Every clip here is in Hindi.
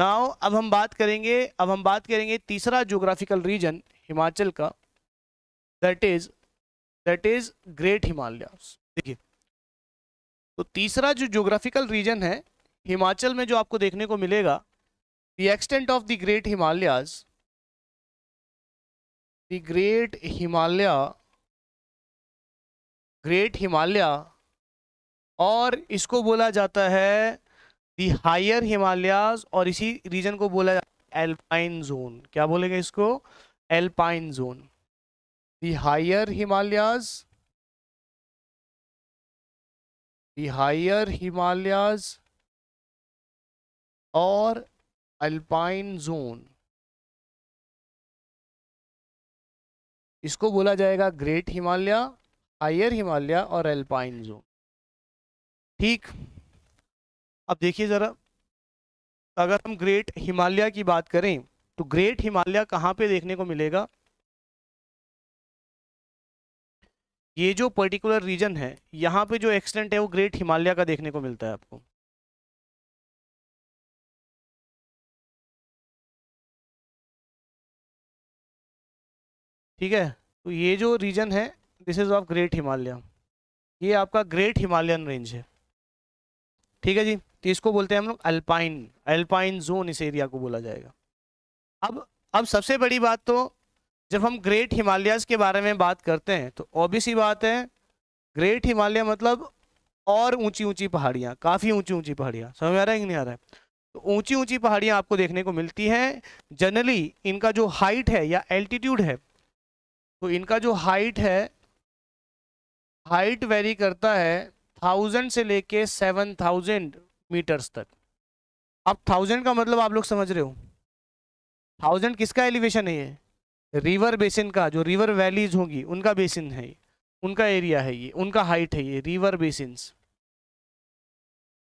नाउ अब हम बात करेंगे तीसरा ज्योग्राफिकल रीजन हिमाचल का, दैट इज ग्रेट हिमालयाज। देखिए, तो तीसरा जो ज्योग्राफिकल रीजन है हिमाचल में जो आपको देखने को मिलेगा, the extent of the great Himalayas, the great Himalaya, और इसको बोला जाता है दी हायर हिमालयाज, और इसी रीजन को बोला जाता है एल्पाइन जोन। क्या बोलेंगे इसको? Alpine zone. The higher Himalayas, the higher Himalayas और अल्पाइन जोन, इसको बोला जाएगा ग्रेट हिमालय, हायर हिमालय और एल्पाइन जोन। ठीक, अब देखिए जरा, अगर हम ग्रेट हिमालय की बात करें तो ग्रेट हिमालय कहाँ पे देखने को मिलेगा? ये जो पर्टिकुलर रीजन है यहाँ पे जो एक्सटेंट है वो ग्रेट हिमालय का देखने को मिलता है आपको। ठीक है, तो ये जो रीजन है this is of great Himalaya, ये आपका ग्रेट हिमालयन रेंज है। ठीक है जी, तो इसको बोलते हैं हम लोग अल्पाइन, अल्पाइन जोन इस एरिया को बोला जाएगा। अब सबसे बड़ी बात, तो जब हम ग्रेट हिमालयाज के बारे में बात करते हैं तो ऑब्वियस ही बात है, ग्रेट हिमालय मतलब और ऊंची ऊंची पहाड़ियाँ, काफ़ी ऊंची ऊंची पहाड़ियाँ। समझ में आ रहा है कि नहीं आ रहा है? तो ऊंची ऊंची पहाड़ियाँ आपको देखने को मिलती हैं। जनरली इनका जो हाइट है या एल्टीट्यूड है, तो इनका जो हाइट है, हाइट वेरी करता है 1000 से लेके 7000 मीटर्स तक। अब 1000 का मतलब आप लोग समझ रहे हो, 1000 किसका एलिवेशन है? ये रिवर बेसिन का, जो रिवर वैलीज होंगी उनका बेसिन है, उनका एरिया है ये, उनका हाइट है ये, रिवर बेसिन्स।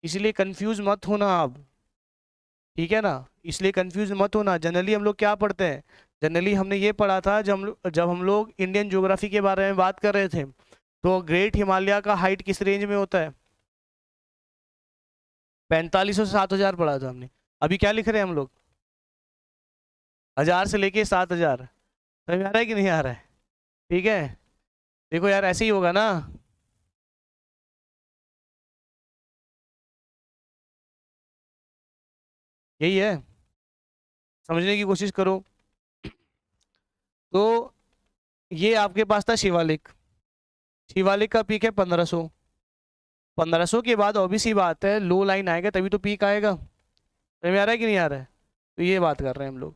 इसलिए कंफ्यूज मत होना आप, ठीक है ना? इसलिए कंफ्यूज मत होना। जनरली हम लोग क्या पढ़ते हैं? जनरली हमने ये पढ़ा था जब हम लोग इंडियन ज्योग्राफी के बारे में बात कर रहे थे, तो ग्रेट हिमालय का हाइट किस रेंज में होता है? 4500 से 7000 पढ़ा था हमने। अभी क्या लिख रहे हैं हम लोग? 1000 से लेके 7000। समझ में आ रहा है कि नहीं आ रहा है? ठीक है, देखो यार ऐसे ही होगा ना। यही है, समझने की कोशिश करो। तो ये आपके पास था शिवालिक, शिवालिक का पीक है 1500। 1500 के बाद ऑब्वियस ही बात है लो लाइन आएगा तभी तो पीक आएगा। समझ में आ रहा है कि नहीं आ रहा है? तो ये बात कर रहे हैं हम लोग।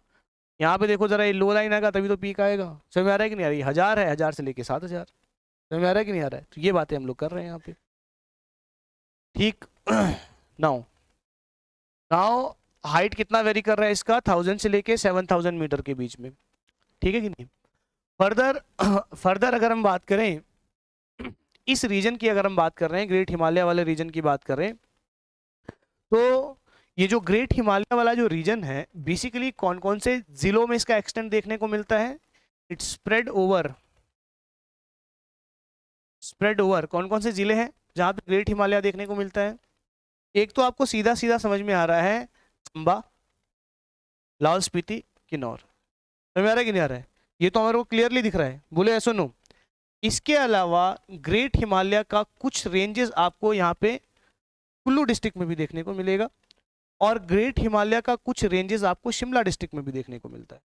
यहाँ पे देखो जरा, ये लो लाइन आएगा तभी तो पीक आएगा। समझ में आ रहा है कि नहीं आ रही? 1000 है, 1000 से लेके 7000। समझ में आ रहा है कि नहीं आ रहा है? तो ये बातें हम लोग कर रहे हैं यहाँ पे। ठीक नाउ, नाउ हाइट कितना वेरी कर रहा है इसका? 1000 से लेके 7000 मीटर के बीच में। ठीक है कि नहीं? फर्दर फर्दर अगर हम बात करें इस रीजन की, अगर हम बात कर रहे हैं ग्रेट हिमालय वाले रीजन की बात करें, तो ये जो ग्रेट हिमालय वाला जो रीजन है, बेसिकली कौन कौन से जिलों में इसका एक्सटेंट देखने को मिलता है? इट्स स्प्रेड ओवर कौन कौन से जिले हैं जहां पे ग्रेट हिमालय देखने को मिलता है? एक तो आपको सीधा सीधा समझ में आ रहा है चंबा, लाहौल स्पीति, किन्नौर। समझ में आ रहा है कि नहीं आ रहा है? ये तो हमारे को क्लियरली दिख रहा है, बोले ऐसा नो। इसके अलावा ग्रेट हिमालय का कुछ रेंजेस आपको यहाँ पे कुल्लू डिस्ट्रिक्ट में भी देखने को मिलेगा, और ग्रेट हिमालय का कुछ रेंजेस आपको शिमला डिस्ट्रिक्ट में भी देखने को मिलता है।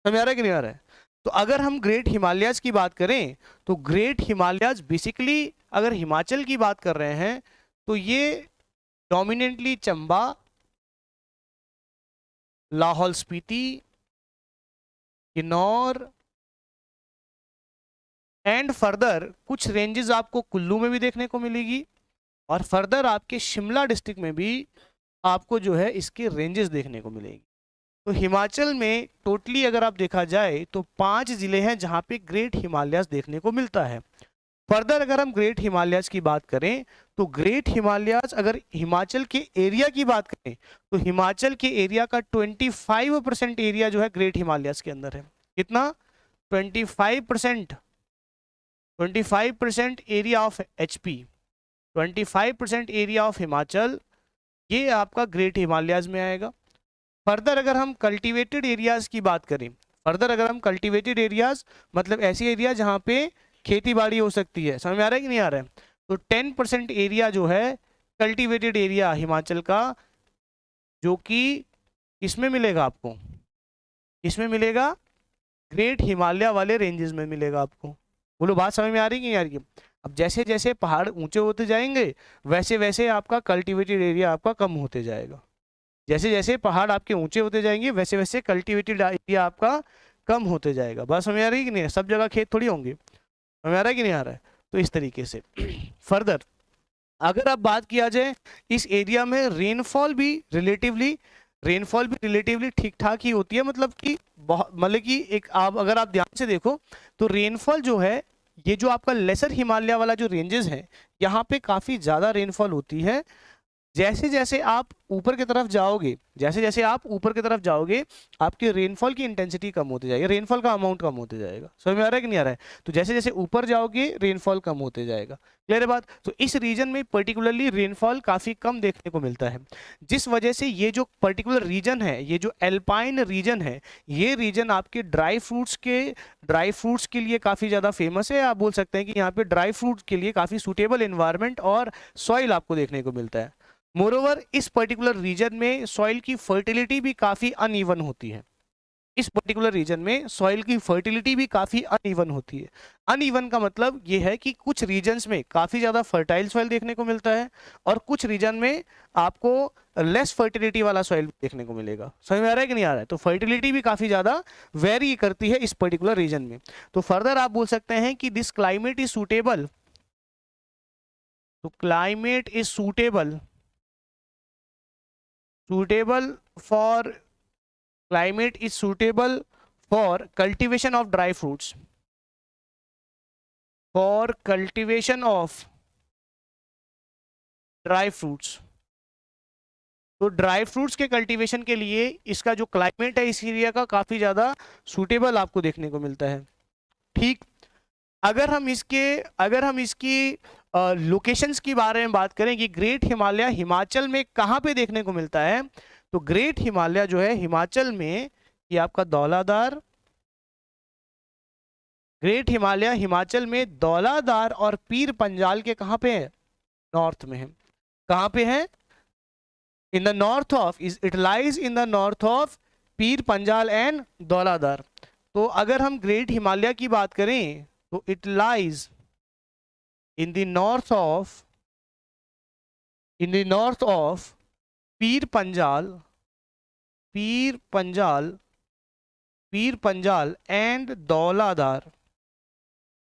समझ आ रहा है कि नहीं आ रहा है? तो अगर हम ग्रेट हिमालयाज की बात करें तो ग्रेट हिमालयाज बेसिकली, अगर हिमाचल की बात कर रहे हैं तो ये dominantly Chamba, Lahaul Spiti, Kinnaur and further कुछ रेंजेस आपको कुल्लू में भी देखने को मिलेगी, और फर्दर आपके शिमला डिस्ट्रिक्ट में भी आपको जो है इसके रेंजेस देखने को मिलेगी। तो हिमाचल में टोटली अगर आप देखा जाए तो 5 जिले हैं जहां पे ग्रेट हिमालयाज देखने को मिलता है। फर्दर अगर हम ग्रेट हिमालयाज की बात करें तो ग्रेट हिमालयाज, अगर हिमाचल के एरिया की बात करें तो हिमाचल के एरिया का 25% एरिया जो है ग्रेट हिमालयाज के अंदर है। कितना? 25%। 25% area of HP, 25% area of Himachal, ये आपका ग्रेट हिमालयाज में आएगा। फर्दर अगर हम कल्टीवेटेड एरियाज की बात करें, फर्दर अगर हम कल्टीवेटेड एरियाज मतलब ऐसी एरिया जहाँ पे खेती बाड़ी हो सकती है, समझ में आ रहा है कि नहीं आ रहा है? तो 10% एरिया जो है कल्टीवेटेड एरिया हिमाचल का, जो कि किसमें मिलेगा आपको, किसमें मिलेगा, ग्रेट हिमालय वाले रेंजेस में मिलेगा आपको। बोलो बात समझ में आ रही है कि नहीं आ रही है? अब जैसे जैसे पहाड़ ऊंचे होते जाएंगे वैसे वैसे आपका कल्टीवेटेड एरिया आपका कम होते जाएगा। जैसे जैसे पहाड़ आपके ऊंचे होते जाएंगे वैसे वैसे कल्टीवेटेड एरिया आपका कम होते जाएगा। बात समझ में आ रही है कि नहीं? सब जगह खेत थोड़ी होंगे। समझ में आ रहा है कि नहीं आ रहा है? तो इस तरीके से फर्दर अगर आप बात किया जाए इस एरिया में रेनफॉल भी रिलेटिवली ठीक ठाक ही होती है, मतलब कि बहुत, मतलब कि एक आप अगर आप ध्यान से देखो तो रेनफॉल जो है, ये जो आपका लेसर हिमालय वाला जो रेंजेस है यहाँ पे काफी ज्यादा रेनफॉल होती है। जैसे जैसे आप ऊपर की तरफ जाओगे, जैसे जैसे आप ऊपर की तरफ जाओगे आपके रेनफॉल की इंटेंसिटी कम होती जाएगी, रेनफॉल का अमाउंट कम होते जाएगा। समझ में आ रहा है कि नहीं आ रहा है? तो जैसे जैसे ऊपर जाओगे रेनफॉल कम होते जाएगा। क्लियर है बात? तो इस रीजन में पर्टिकुलरली रेनफॉल काफी कम देखने को मिलता है, जिस वजह से ये जो पर्टिकुलर रीजन है, ये जो एल्पाइन रीजन है, ये रीजन आपके ड्राई फ्रूट्स के लिए काफी ज्यादा फेमस है। आप बोल सकते हैं कि यहाँ पे ड्राई फ्रूट के लिए काफी सुटेबल एनवायरनमेंट और सॉइल आपको देखने को मिलता है। मोरोवर इस पर्टिकुलर रीजन में सॉइल की फर्टिलिटी भी काफी अनइवन होती है। इस पर्टिकुलर रीजन में सॉइल की फर्टिलिटी भी काफी अनइवन होती है। अनइवन का मतलब ये है कि कुछ रीजन्स में काफी ज्यादा फर्टाइल सॉइल देखने को मिलता है और कुछ रीजन में आपको लेस फर्टिलिटी वाला सॉइल देखने को मिलेगा। समझ में आ रहा है कि नहीं आ रहा है? तो फर्टिलिटी भी काफी ज्यादा वेरी करती है इस पर्टिकुलर रीजन में। तो फर्दर आप बोल सकते हैं कि दिस क्लाइमेट इज सूटेबल, तो climate is suitable for climate is suitable for cultivation of dry fruits, for cultivation of dry fruits। तो ड्राई फ्रूट्स के कल्टीवेशन के लिए इसका जो क्लाइमेट है इस एरिया का काफी ज्यादा सूटेबल आपको देखने को मिलता है। ठीक, अगर हम इसकी लोकेशंस के बारे में बात करें कि ग्रेट हिमालय हिमाचल में कहाँ पे देखने को मिलता है, तो ग्रेट हिमालय जो है हिमाचल में, ये आपका धौलाधार, ग्रेट हिमालय हिमाचल में धौलाधार और पीर पंजाल के कहाँ पे है, नॉर्थ में है। कहाँ पे है? In the north of, it lies in the north of Pir Panjal and Dhauladhar. तो अगर हम ग्रेट हिमालय की बात करें तो it lies in the north of Pir Panjal and Dhauladhar.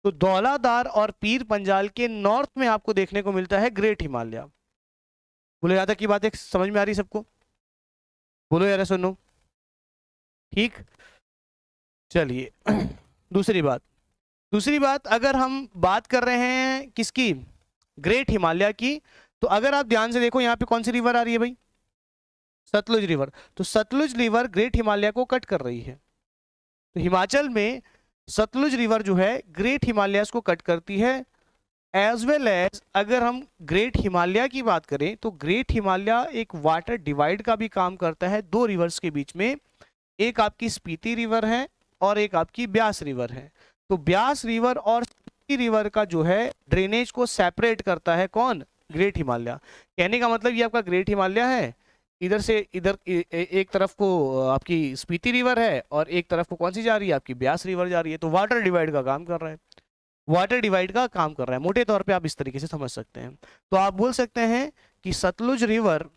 तो धौलाधार और पीर पंजाल के नॉर्थ में आपको देखने को मिलता है ग्रेट हिमालय। बोलो यहाँ तक की बातें समझ में आ रही सबको? बोलो यार सुनो। ठीक, चलिए दूसरी बात अगर हम बात कर रहे हैं किसकी, ग्रेट हिमालय की, तो अगर आप ध्यान से देखो यहाँ पे कौन सी रिवर आ रही है भाई, सतलुज रिवर। तो सतलुज रिवर ग्रेट हिमालय को कट कर रही है। तो हिमाचल में सतलुज रिवर जो है ग्रेट हिमालयस को कट करती है। एज वेल एज अगर हम ग्रेट हिमालय की बात करें तो ग्रेट हिमालय एक वाटर डिवाइड का भी काम करता है दो रिवर्स के बीच में। एक आपकी स्पीति रिवर है और एक आपकी ब्यास रिवर है। तो ब्यास रिवर और स्पीति रिवर का जो है ड्रेनेज को सेपरेट करता है कौन, ग्रेट हिमालय। कहने का मतलब ये आपका ग्रेट हिमालय है, इधर से इधर एक तरफ को आपकी स्पीति रिवर है और एक तरफ को कौन सी जा रही है, आपकी ब्यास रिवर जा रही है। तो वाटर डिवाइड का काम कर रहा है, वाटर डिवाइड का काम कर रहा है। मोटे तौर पे आप इस तरीके से समझ सकते हैं। तो आप बोल सकते हैं कि Sutlej river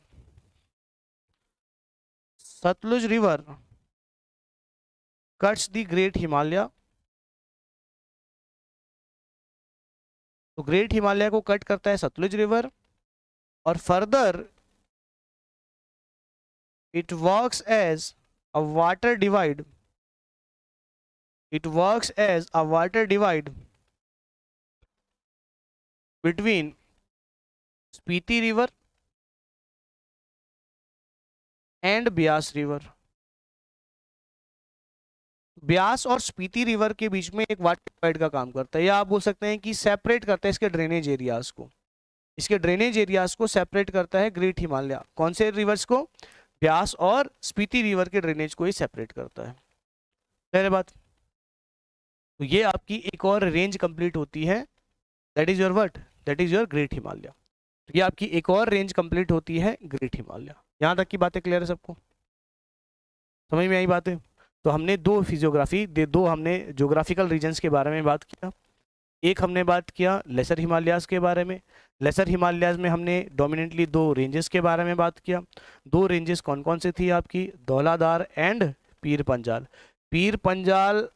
cuts the great Himalaya. तो ग्रेट हिमालय को कट करता है सतलुज रिवर और further it works as a water divide, between Spiti river and Beas river. Beas और स्पीति रिवर के बीच में एक वाटर डिवाइड का काम करता है, या आप बोल सकते हैं कि सेपरेट करता है इसके ड्रेनेज एरियाज को। इसके ड्रेनेज एरियाज को सेपरेट करता है ग्रेट हिमालय। कौन से रिवर्स को? ब्यास और स्पीति रिवर के ड्रेनेज को ही सेपरेट करता है। पहले बात, तो ये आपकी एक और रेंज कंप्लीट होती है, that is your what, that is your great Himalaya. तो ये आपकी एक और रेंज कंप्लीट होती है, ग्रेट हिमालय। यहाँ तक की बातें क्लियर है सबको, समझ में आई बातें? तो हमने दो फिजियोग्राफी दो हमने ज्योग्राफिकल रीजन्स के बारे में बात किया। एक हमने बात किया लेसर हिमालयाज के बारे में। लेसर हिमालयाज में हमने डोमिनेंटली दो रेंजेस के बारे में बात किया। दो रेंजेस कौन कौन से थी आपकी, धौलाधार एंड पीर पंजाल। पीर पंजाल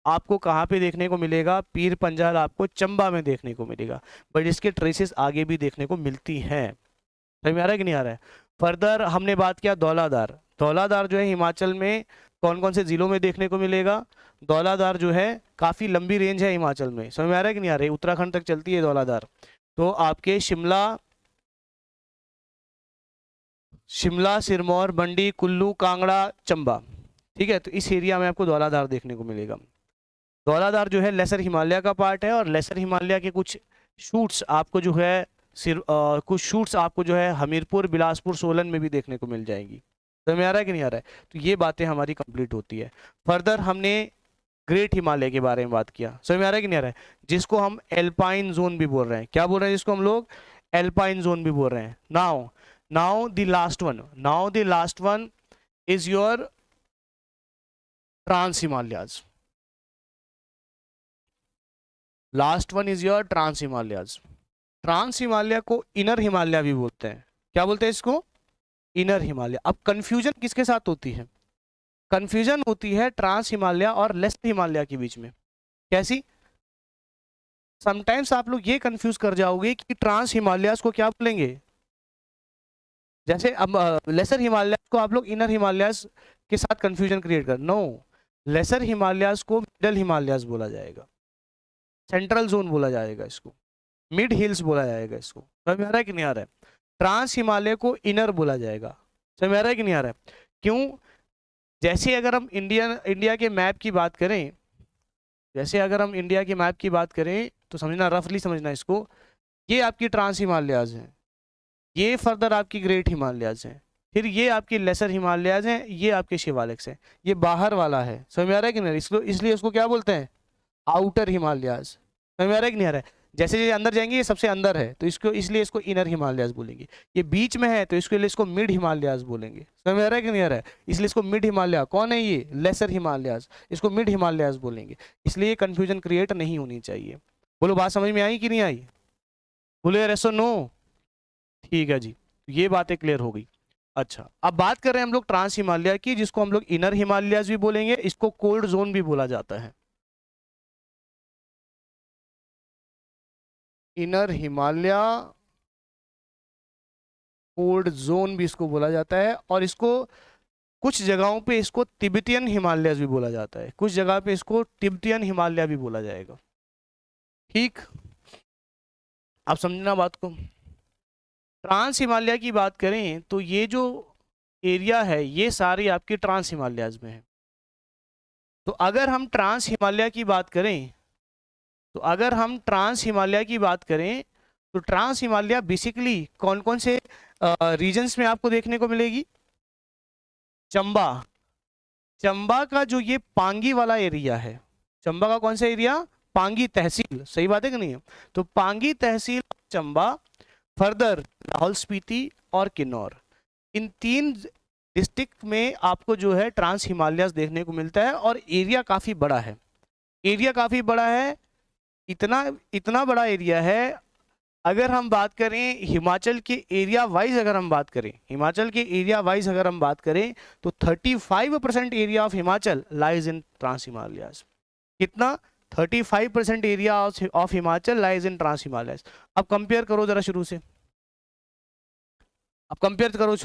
आपको कहाँ पे देखने को मिलेगा, पीर पंजाल आपको चंबा में देखने को मिलेगा, बट इसके ट्रेसेस आगे भी देखने को मिलती हैं। समझ में आ रहा है कि नहीं आ रहा है? फर्दर हमने बात किया धौलाधार। धौलाधार जो है हिमाचल में कौन कौन से जिलों में देखने को मिलेगा? धौलाधार जो है काफ़ी लंबी रेंज है हिमाचल में, समझ में आ रहा है कि नहीं आ रहा है? उत्तराखंड तक चलती है धौलाधार। तो आपके शिमला, सिरमौर, मंडी, कुल्लू, कांगड़ा, चंबा, ठीक है, तो इस एरिया में आपको धौलाधार देखने को मिलेगा। धौलाधार जो है लेसर हिमालय का पार्ट है, और लेसर हिमालय के कुछ शूट्स आपको जो है कुछ शूट्स आपको जो है हमीरपुर, बिलासपुर, सोलन में भी देखने को मिल जाएंगी। समझ में आ रहा है कि नहीं आ रहा है? तो ये बातें हमारी कंप्लीट होती है। फर्दर हमने ग्रेट हिमालय के बारे में बात किया। समझ में आ रहा है कि नहीं आ रहा है? जिसको हम एल्पाइन जोन भी बोल रहे हैं। क्या बोल रहे हैं जिसको हम लोग? एल्पाइन जोन भी बोल रहे हैं। Now the last one is your trans Himalayas. Last one is your trans Himalayas. Trans Himalaya को इनर हिमालय भी बोलते हैं। क्या बोलते हैं इसको? इनर हिमालय। अब कंफ्यूजन किसके साथ होती है? कंफ्यूजन होती है ट्रांस हिमालय और लेसर हिमालय के बीच में। कैसी? समटाइम्स आप लोग ये कंफ्यूज कर जाओगे कि ट्रांस हिमालयाज को क्या बोलेंगे, जैसे अब लेसर हिमालयाज को आप लोग इनर हिमालयाज के साथ कंफ्यूजन क्रिएट कर। नो, लेसर हिमालयाज को मिडल हिमालयाज बोला जाएगा, सेंट्रल जोन बोला जाएगा, इसको मिड हिल्स बोला जाएगा। इसको समझ में आ रहा है कि नहीं आ रहा है? ट्रांस हिमालय को इनर बोला जाएगा। समझ में आ रहा है कि नहीं आ रहा है? क्यों? जैसे अगर हम इंडिया के मैप की बात करें, जैसे अगर हम इंडिया के मैप की बात करें तो समझना, रफली समझना इसको। ये आपकी ट्रांस हिमालयाज हैं, ये फर्दर आपकी ग्रेट हिमालयाज हैं, फिर ये आपकी लेसर हिमालयाज हैं, ये आपके शिवालिक्स हैं, ये बाहर वाला है। समझ में आ रहा है कि नहीं? इसलिए उसको क्या बोलते हैं? आउटर हिमालयाज। समझ में आ रहा है कि नहीं आ रहा है? जैसे जैसे अंदर जाएंगे ये सबसे अंदर है, तो इसको इसलिए इसको इनर हिमालयाज बोलेंगे। ये बीच में है तो इसके लिए इसको मिड हिमालयाज बोलेंगे। समझ में आ रहा है कि नहीं आ रहा है? इसलिए इसको मिड हिमालय, कौन है ये? लेसर हिमालयाज, इसको मिड हिमालयाज बोलेंगे। इसलिए कंफ्यूजन क्रिएट नहीं होनी चाहिए। बोलो बात समझ में आई कि नहीं आई? बोलो यस और नो। ठीक है जी, ये बातें क्लियर हो गई। अच्छा, अब बात कर रहे हैं हम लोग ट्रांस हिमालय की, जिसको हम लोग इनर हिमालयाज भी बोलेंगे, इसको कोल्ड जोन भी बोला जाता है। इनर हिमालय कोल्ड जोन भी इसको बोला जाता है, और इसको कुछ जगहों पे इसको तिब्बतियन हिमालयाज भी बोला जाता है, कुछ जगह पे इसको तिब्बतियन हिमालय भी बोला जाएगा। ठीक, आप समझना बात को। ट्रांस हिमालय की बात करें तो ये जो एरिया है ये सारी आपकी ट्रांस हिमालयाज में है। तो अगर हम ट्रांस हिमालय की बात करें, तो ट्रांस हिमालय बेसिकली कौन कौन से रीजन्स में आपको देखने को मिलेगी? चंबा का जो ये पांगी वाला एरिया है, चंबा का कौन सा एरिया? पांगी तहसील। सही बात है कि नहीं? तो पांगी तहसील, चंबा, फर्दर लाहौल स्पीति और किन्नौर, इन तीन डिस्ट्रिक्ट में आपको जो है ट्रांस हिमालयाज देखने को मिलता है। और एरिया काफ़ी बड़ा है, इतना बड़ा एरिया है। अगर हम बात करें हिमाचल के एरिया वाइज, अगर हम बात करें तो 35% area of Himachal lies in trans Himalayas. कितना? 35% area of Himachal lies in trans Himalayas. अब कंपेयर करो जरा शुरू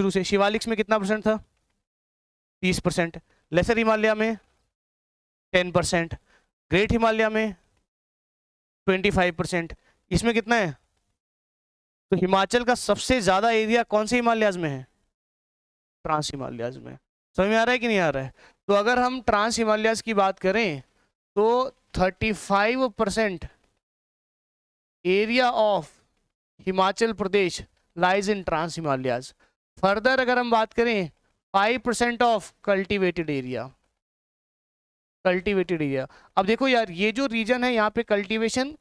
से, शिवालिक्स में कितना परसेंट था? 30%। लेसर हिमालय में 10%। ग्रेट हिमालय में 25%। इसमें कितना है? तो हिमाचल का सबसे ज्यादा एरिया कौन से हिमालयाज में है? ट्रांस हिमालयाज में। समझ में आ रहा है कि नहीं आ रहा है? तो अगर हम ट्रांस हिमालयाज की बात करें तो 35% area of Himachal Pradesh lies in trans Himalayas. Further अगर हम बात करें 5% of cultivated area. Cultivated area, अब देखो यार ये जो रीजन है यहाँ पे कल्टीवेशन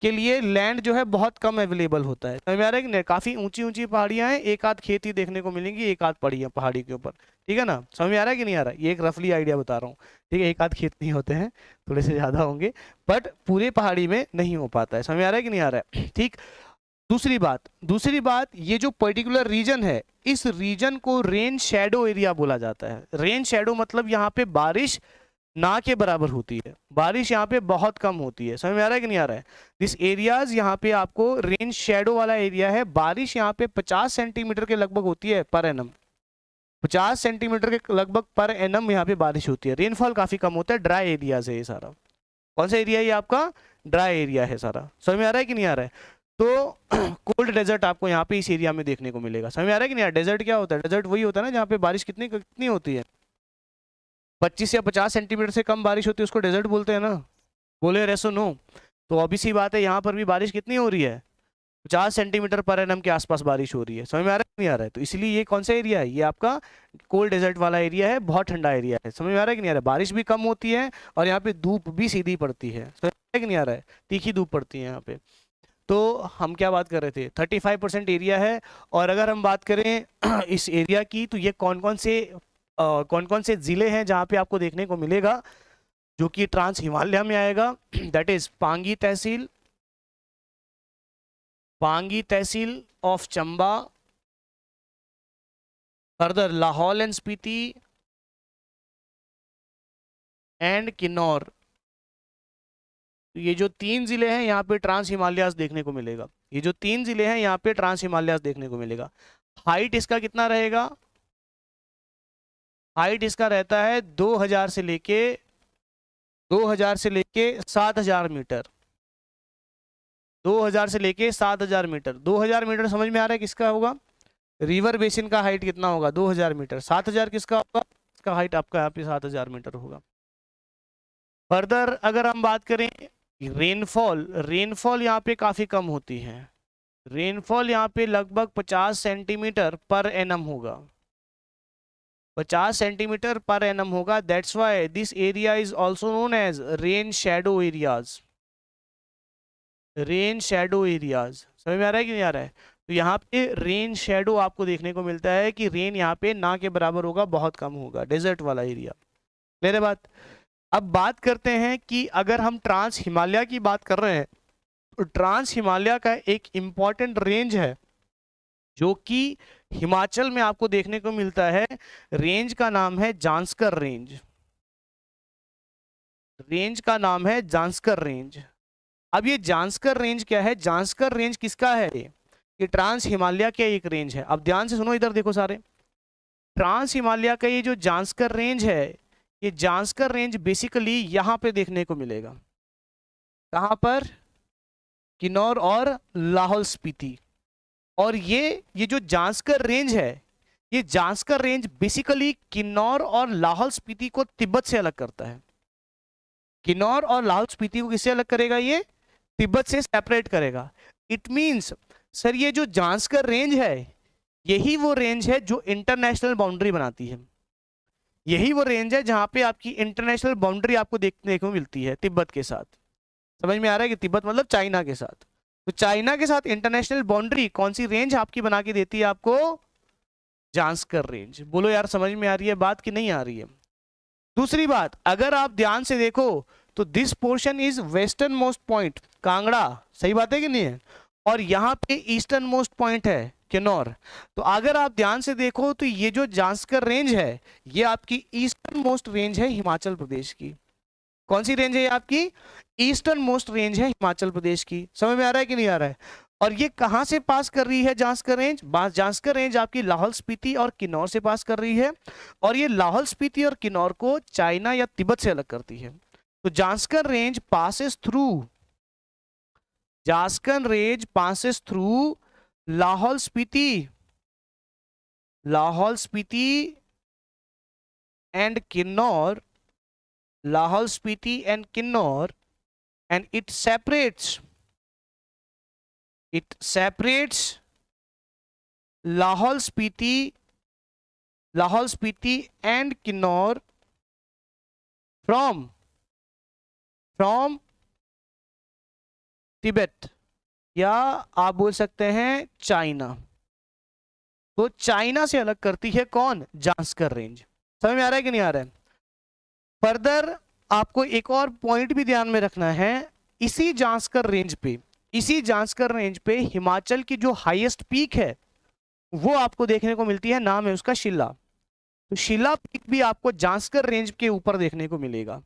के लिए लैंड जो है बहुत कम अवेलेबल होता है। समझ में आ रहा है कि नहीं? काफी ऊंची ऊंची पहाड़ियां हैं, एक आध खेती देखने को मिलेंगी, एक आध पहाड़ियां पहाड़ी के ऊपर, ठीक है ना? समझ में आ रहा है कि नहीं आ रहा है? ये एक रफली आइडिया बता रहा हूँ, ठीक है? एक आध खेत नहीं होते हैं, थोड़े से ज्यादा होंगे, बट पूरे पहाड़ी में नहीं हो पाता है। समझ में आ रहा है कि नहीं आ रहा है? ठीक। दूसरी बात, ये जो पर्टिकुलर रीजन है, इस रीजन को रेन शैडो एरिया बोला जाता है। रेन शैडो मतलब यहाँ पे बारिश ना के बराबर होती है, बारिश यहाँ पे बहुत कम होती है। समझ में आ रहा है कि नहीं आ रहा है? दिस एरियाज यहाँ पे आपको रेन शैडो वाला एरिया है। बारिश यहाँ पे 50 सेंटीमीटर के लगभग होती है पर एनम, 50 सेंटीमीटर के लगभग पर एनम यहाँ पे बारिश होती है। रेनफॉल काफी कम होता है, ड्राई एरियाज है ये सारा। कौन सा एरिया है ये आपका? ड्राई एरिया है सारा। समझ में आ रहा है कि नहीं आ रहा है? तो कोल्ड डेजर्ट आपको यहाँ पे इस एरिया में देखने को मिलेगा। समझ में आ रहा है कि नहीं? डेजर्ट क्या होता है? डेजर्ट वही होता है ना जहाँ पे बारिश कितनी कितनी होती है, 25 या 50 सेंटीमीटर से कम बारिश होती है, उसको डेजर्ट बोलते हैं ना। बोले रेसो नो? तो ऑब्वियस सी बात है, यहाँ पर भी बारिश कितनी हो रही है? 50 सेंटीमीटर पर एनम के आसपास बारिश हो रही है। समझ में आ रहा है नहीं आ रहा है? तो इसलिए ये कौन सा एरिया है? ये आपका कोल्ड डेजर्ट वाला एरिया है, बहुत ठंडा एरिया है। समझ में आ रहा है कि नहीं आ रहा है? बारिश भी कम होती है और यहाँ पे धूप भी सीधी पड़ती है। समझ में आ रहा है कि नहीं आ रहा है? तीखी धूप पड़ती है यहाँ पे। तो हम क्या बात कर रहे थे? 35% एरिया है। और अगर हम बात करें इस एरिया की, तो ये कौन कौन से जिले हैं जहाँ पे आपको देखने को मिलेगा, जो कि ट्रांस हिमालय में आएगा? That is Pangi tehsil of Chamba, further Lahaul and Spiti and Kinnaur. ये जो 3 जिले हैं यहाँ पे ट्रांस हिमालयास देखने को मिलेगा। ये जो 3 जिले हैं यहाँ पे ट्रांस हिमालयास देखने को मिलेगा। हाइट इसका कितना रहेगा? हाइट इसका रहता है 2000 से लेके 7000 मीटर। 2000 से लेके 7000 मीटर। 2000 मीटर समझ में आ रहा है किसका होगा? रिवर बेसिन का हाइट कितना होगा? 2000 मीटर। 7000 किसका होगा? इसका हाइट आपका यहाँ पे 7000 मीटर होगा। फर्दर अगर हम बात करें रेनफॉल यहाँ पे काफी कम होती है। रेनफॉल यहाँ पे लगभग 50 सेंटीमीटर पर एनम होगा, 50 सेंटीमीटर पर एनम होगा। That's why this area is also known as rain shadow areas. Rain shadow areas समझ में आ रहा है कि नहीं आ रहा है? तो यहाँ पे रेन शैडो आपको देखने को मिलता है कि रेन यहाँ पे ना के बराबर होगा, बहुत कम होगा, डेजर्ट वाला एरिया। क्लियर है बात? अब बात करते हैं कि अगर हम ट्रांस हिमालय की बात कर रहे हैं, तो ट्रांस हिमालय का एक इंपॉर्टेंट रेंज है जो कि हिमाचल में आपको देखने को मिलता है। रेंज का नाम है जांस्कर रेंज। रेंज का नाम है जांस्कर रेंज। अब ये जांस्कर रेंज क्या है? जांस्कर रेंज किसका है? ये ट्रांस हिमालय का एक रेंज है। अब ध्यान से सुनो, इधर देखो सारे। ट्रांस हिमालय का ये जो जांस्कर रेंज है, ये जांस्कर रेंज बेसिकली यहाँ पे देखने को मिलेगा। कहाँ पर? किन्नौर और लाहौल स्पीति। और ये जो जांस्कर रेंज है, ये जांस्कर रेंज बेसिकली किन्नौर और लाहौल स्पीति को तिब्बत से अलग करता है। किन्नौर और लाहौल स्पीति को किससे अलग करेगा? ये तिब्बत से सेपरेट करेगा। इट मींस सर ये जो जांस्कर रेंज है, यही वो रेंज है जो इंटरनेशनल बाउंड्री बनाती है। यही वो रेंज है जहां पे आपकी इंटरनेशनल बाउंड्री आपको देखने को मिलती है तिब्बत के साथ। समझ में आ रहा है कि तिब्बत मतलब चाइना के साथ। तो चाइना के साथ इंटरनेशनल बाउंड्री कौन सी रेंज आपकी बना के देती है आपको? जांस्कर रेंज। बोलो यार समझ में आ रही है बात कि नहीं आ रही है? दूसरी बात, अगर आप ध्यान से देखो तो this portion is western most point Kangra. सही बात है कि नहीं है? और यहाँ पे ईस्टर्न मोस्ट पॉइंट है किन्नौर। तो अगर आप ध्यान से देखो तो ये जो जांस्कर रेंज है, ये आपकी ईस्टर्न मोस्ट रेंज है हिमाचल प्रदेश की। कौन सी रेंज है ये आपकी? ईस्टर्न मोस्ट रेंज है हिमाचल प्रदेश की। समझ में आ रहा है कि नहीं आ रहा है? और ये कहां से पास कर रही है जांस्कर रेंज? जांस्कर रेंज आपकी लाहौल स्पीति और किन्नौर से पास कर रही है। और ये लाहौल स्पीति और किन्नौर को चाइना या तिब्बत से अलग करती है। तो Zanskar range passes through Lahaul Spiti and Kinnaur, Lahore Spiti and Kinnor, and it separates Lahore Spiti Lahaul Spiti and Kinnaur from from Tibet, या आप बोल सकते हैं चाइना। तो चाइना से अलग करती है कौन? जांस्कर रेंज। समझ में आ रहा है कि नहीं आ रहा है? फर्दर आपको एक और पॉइंट भी ध्यान में रखना है, इसी जांस्कर रेंज पे, इसी जांस्कर रेंज पे हिमाचल की जो हाईएस्ट पीक है वो आपको देखने को मिलती है, नाम है उसका शिला। तो शिला पीक भी आपको जांस्कर रेंज के ऊपर देखने को मिलेगा।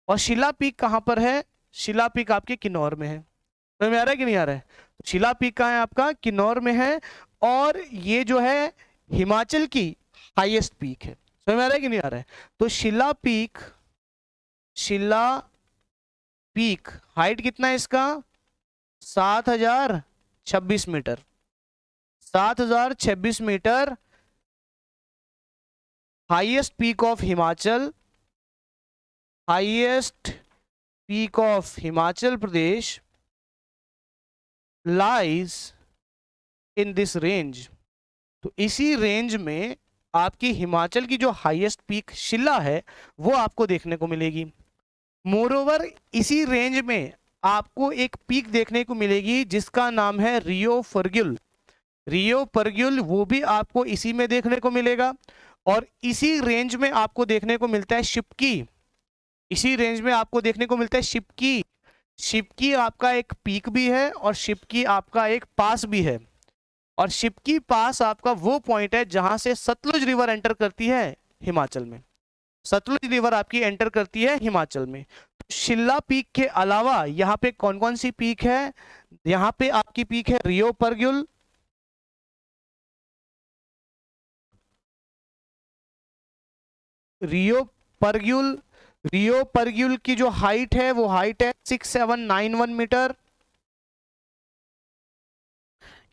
और शिला पीक कहां पर है? शिला पीक आपके किन्नौर में है। समझ में आ रहा है कि नहीं आ रहा है? तो शिला पीक कहाँ है आपका? किन्नौर में है। और ये जो है हिमाचल की हाईएस्ट पीक है। समझ में आ रहा है कि नहीं आ रहा है? तो शिला पीक, शिला पीक हाइट कितना है इसका? 7026 metre. 7026 metre highest peak of Himachal, highest peak of Himachal Pradesh lies in this range. तो इसी रेंज में आपकी हिमाचल की जो हाईएस्ट पीक शिला है वो आपको देखने को मिलेगी। मोरोवर इसी रेंज में आपको एक पीक देखने को मिलेगी जिसका नाम है रियो फर्ग्यूल। रियो फर्ग्यूल वो भी आपको इसी में देखने को मिलेगा। और इसी रेंज में आपको देखने को मिलता है शिपकी। इसी रेंज में आपको देखने को मिलता है शिपकी। शिपकी आपका एक पीक भी है और शिपकी आपका एक पास भी है। और शिपकी पास आपका वो पॉइंट है जहां से सतलुज रिवर एंटर करती है हिमाचल में। सतलुज रिवर आपकी एंटर करती है हिमाचल में। तो शिल्ला पीक के अलावा यहाँ पे कौन कौन सी पीक है? यहाँ पे आपकी पीक है रियो परग्युल, रियो परग्युल। रियो परग्युल की जो हाइट है वो हाइट है 6791 मीटर।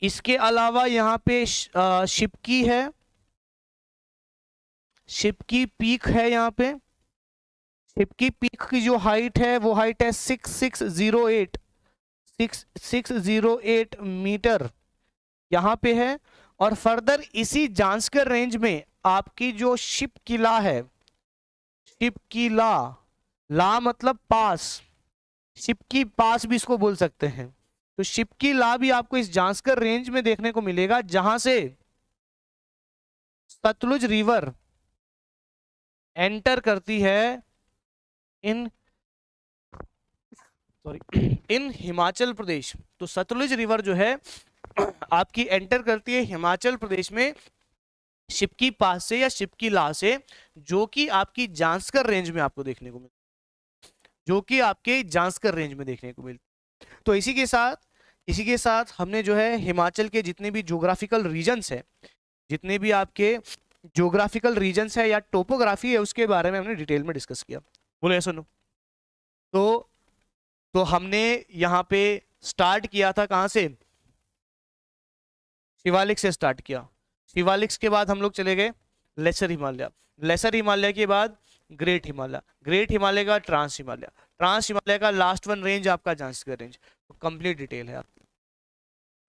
इसके अलावा यहाँ पे शिपकी है, शिपकी पीक है। यहाँ पे शिपकी पीक की जो हाइट है वो हाइट है 6608 मीटर यहाँ पे है। और फर्दर इसी जांस्कर रेंज में आपकी जो शिप किला है, शिप किला, ला मतलब पास, शिप की पास भी इसको बोल सकते हैं। तो शिप की ला भी आपको इस जांस्कर रेंज में देखने को मिलेगा जहां से सतलुज रिवर एंटर करती है इन, सॉरी, इन हिमाचल प्रदेश। तो सतलुज रिवर जो है आपकी एंटर करती है हिमाचल प्रदेश में शिपकी पास से या शिपकी ला से, जो कि आपकी जांस्कर रेंज में आपको देखने को मिलती, जो कि आपके जांस्कर रेंज में देखने को मिलती। तो इसी के साथ हमने जो है हिमाचल के जितने भी ज्योग्राफिकल रीजन्स है, जितने भी आपके ज्योग्राफिकल रीजन्स है या टोपोग्राफी है, उसके बारे में हमने डिटेल में डिस्कस किया। बोलो ऐसा नो। तो तो हमने यहाँ पे स्टार्ट किया था कहाँ से? शिवालिक से स्टार्ट किया। शिवालिक के बाद हम लोग चले गए लेसर हिमालय, लेसर हिमालय के बाद ग्रेट हिमालय, ग्रेट हिमालय का ट्रांस हिमालय, ट्रांस हिमालय का लास्ट वन रेंज आपका जांस्कर रेंज। तो कंप्लीट डिटेल है आपकी।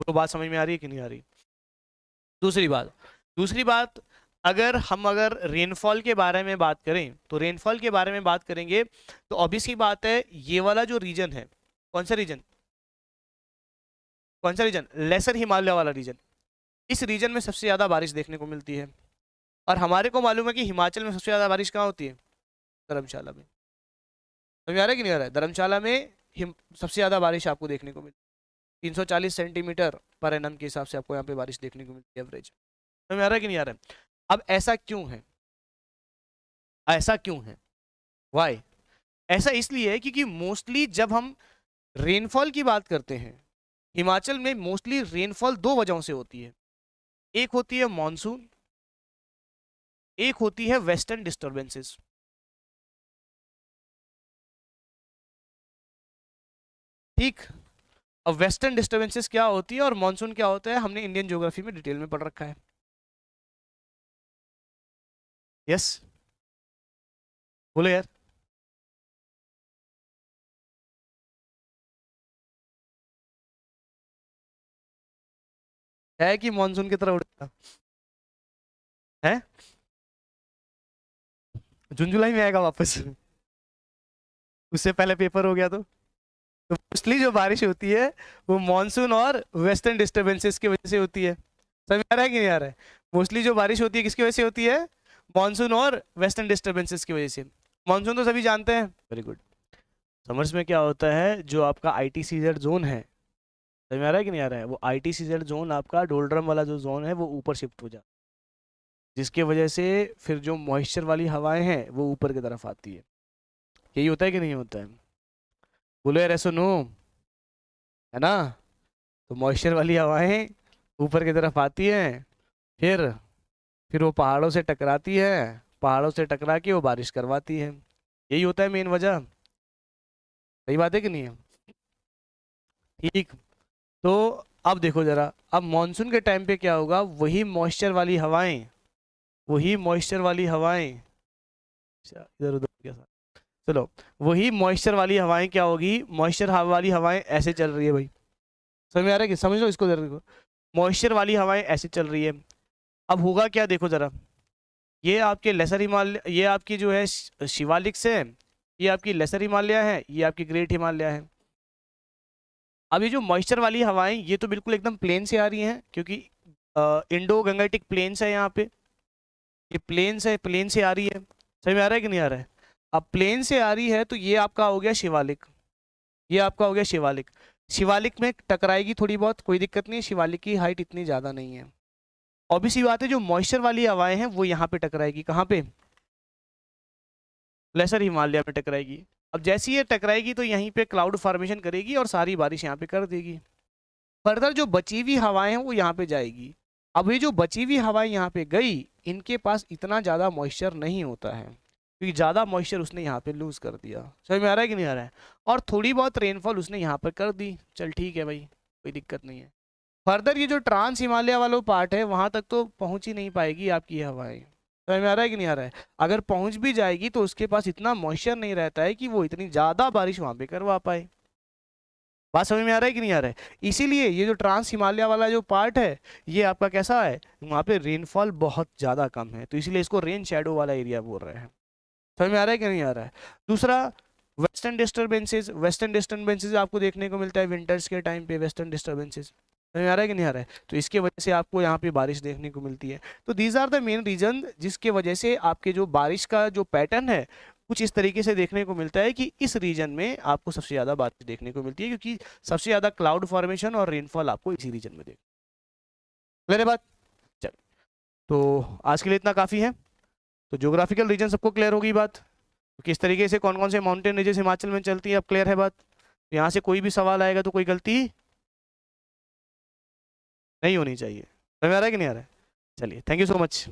तो बात समझ में आ रही है कि नहीं आ रही? दूसरी बात, अगर रेनफॉल के बारे में बात करें, तो रेनफॉल के बारे में बात करेंगे तो ऑब्वियस की बात है, ये वाला जो रीजन है, कौन सा रीजन, कौन सा रीजन? लेसर हिमालय वाला रीजन। इस रीजन में सबसे ज्यादा बारिश देखने को मिलती है। और हमारे को मालूम है कि हिमाचल में सबसे ज्यादा बारिश कहाँ होती है? धर्मशाला में। समझ आ रहा है कि नहीं आ रहा है? धर्मशाला में सबसे ज्यादा बारिश आपको देखने को मिलती है। 340 सेंटीमीटर पर एनम के हिसाब से आपको यहाँ पे बारिश देखने को मिलती है एवरेज। समझ आ रहा है कि नहीं आ रहा है? अब ऐसा क्यों है? ऐसा क्यों है? वाई? ऐसा इसलिए है क्योंकि मोस्टली जब हम रेनफॉल की बात करते हैं, हिमाचल में मोस्टली रेनफॉल दो वजहों से होती है। एक होती है मॉनसून, एक होती है वेस्टर्न डिस्टर्बेंसेस। ठीक। अब वेस्टर्न डिस्टर्बेंसेस क्या होती है और मॉनसून क्या होता है, हमने इंडियन ज्योग्राफी में डिटेल में पढ़ रखा है। यस, बोलो यार। है कि मॉनसून की तरफ उड़ेगा? है? जून जुलाई में आएगा वापस। उससे पहले पेपर हो गया तो मोस्टली जो बारिश होती है वो मानसून और वेस्टर्न डिस्टर्बेंसेस की वजह से होती है। समझ में आ रहा है कि नहीं आ रहा है? मोस्टली जो बारिश होती है किसकी वजह से होती है? मानसून और वेस्टर्न डिस्टर्बेंसेस की वजह से। मानसून तो सभी जानते हैं, वेरी गुड। समर्स में क्या होता है, जो आपका ITCZ जोन है, समझ में आ रहा है कि नहीं आ रहा है? वो ITCZ जोन आपका डोलड्रम वाला जो जोन है वो ऊपर शिफ्ट हो जाता है, जिसके वजह से फिर जो मॉइस्चर वाली हवाएं हैं वो ऊपर की तरफ आती है। यही होता है कि नहीं होता है? बोलो यार, ऐसा नो है ना? तो मॉइस्चर वाली हवाएं ऊपर की तरफ आती हैं, फिर वो पहाड़ों से टकराती है, पहाड़ों से टकरा के वो बारिश करवाती है। यही होता है मेन वजह। सही बात है कि नहीं है? ठीक। तो अब देखो जरा, अब मॉनसून के टाइम पे क्या होगा, वही मॉइस्चर वाली हवाएं, वही मॉइस्चर वाली हवाएं, इधर उधर क्या, चलो, वही मॉइस्चर वाली हवाएं क्या होगी, मॉइस्चर वाली हवाएं ऐसे चल रही है भाई। समझ में आ रहा है कि? समझ लो इसको जरा, देखो, मॉइस्चर वाली हवाएं ऐसे चल रही है। अब होगा क्या, देखो जरा, ये आपके लेसर हिमालय, ये आपकी जो है शिवालिक से, ये आपकी लेसर हिमालय है, ये आपकी ग्रेट हिमालय है। अब ये जो मॉइस्चर वाली हवाएं, ये तो बिल्कुल एकदम प्लेन से आ रही हैं, क्योंकि इंडो गंगेटिक प्लेन्स है यहाँ पे, ये प्लेन्स है, प्लेन से आ रही है। समझ में आ रहा है कि नहीं आ रहा है? अब प्लेन से आ रही है तो ये आपका हो गया शिवालिक, ये आपका हो गया शिवालिक। शिवालिक में टकराएगी थोड़ी बहुत, कोई दिक्कत नहीं है, शिवालिक की हाइट इतनी ज़्यादा नहीं है। ऑब्वियस सी बात है, जो मॉइस्चर वाली हवाएं हैं वो यहाँ पे टकराएगी, कहाँ पे? लेसर हिमालय में टकराएगी। अब जैसी ये टकराएगी तो यहीं पे क्लाउड फॉर्मेशन करेगी और सारी बारिश यहाँ पे कर देगी। फर्दर जो बची हुई हवाएं हैं वो यहाँ पे जाएगी। अब ये जो बची हुई हवाएं यहाँ पे गई, इनके पास इतना ज़्यादा मॉइस्चर नहीं होता है, क्योंकि ज़्यादा मॉइस्चर उसने यहाँ पे लूज़ कर दिया। समझ में आ रहा है कि नहीं आ रहा है? और थोड़ी बहुत रेनफॉल उसने यहाँ पर कर दी, चल ठीक है भाई, कोई दिक्कत नहीं है। फर्दर ये जो ट्रांस हिमालय वाला पार्ट है वहां तक तो पहुंच ही नहीं पाएगी आपकी हवाएं। समझ में आ रहा है कि नहीं आ रहा है? अगर पहुंच भी जाएगी तो उसके पास इतना मॉइस्चर नहीं रहता है कि वो इतनी ज्यादा बारिश वहां पे करवा पाए। बात समझ में आ रहा है कि नहीं आ रहा है? इसीलिए ये जो ट्रांस हिमालय वाला जो पार्ट है, ये आपका कैसा है, वहां पे रेनफॉल बहुत ज्यादा कम है, तो इसलिए इसको रेन शैडो वाला एरिया बोल रहे हैं। समझ में आ रहा है कि नहीं आ रहा है? दूसरा, वेस्टर्न डिस्टर्बेंसेज, वेस्टर्न डिस्टर्बेंसेज आपको देखने को मिलता है विंटर्स के टाइम पे, वेस्टर्न डिस्टर्बेंसेज। समझ में आ रहा है कि नहीं आ रहा है? तो इसके वजह से आपको यहाँ पे बारिश देखने को मिलती है। तो these are the main reason जिसके वजह से आपके जो बारिश का जो पैटर्न है कुछ इस तरीके से देखने को मिलता है कि इस रीजन में आपको सबसे ज़्यादा बारिश देखने को मिलती है, क्योंकि सबसे ज़्यादा क्लाउड फॉर्मेशन और रेनफॉल आपको इसी रीजन में देख। क्लियर है बात? चल, तो आज के लिए इतना काफ़ी है। तो ज्योग्राफिकल रीजन सबको क्लियर होगी बात, तो किस तरीके से कौन कौन से माउंटेन रेंजेस हिमाचल में चलती है, अब क्लियर है बात? यहाँ से कोई भी सवाल आएगा तो कोई गलती नहीं होनी चाहिए। समझ में आ रहा है कि नहीं आ रहा है? चलिए, थैंक यू सो मच।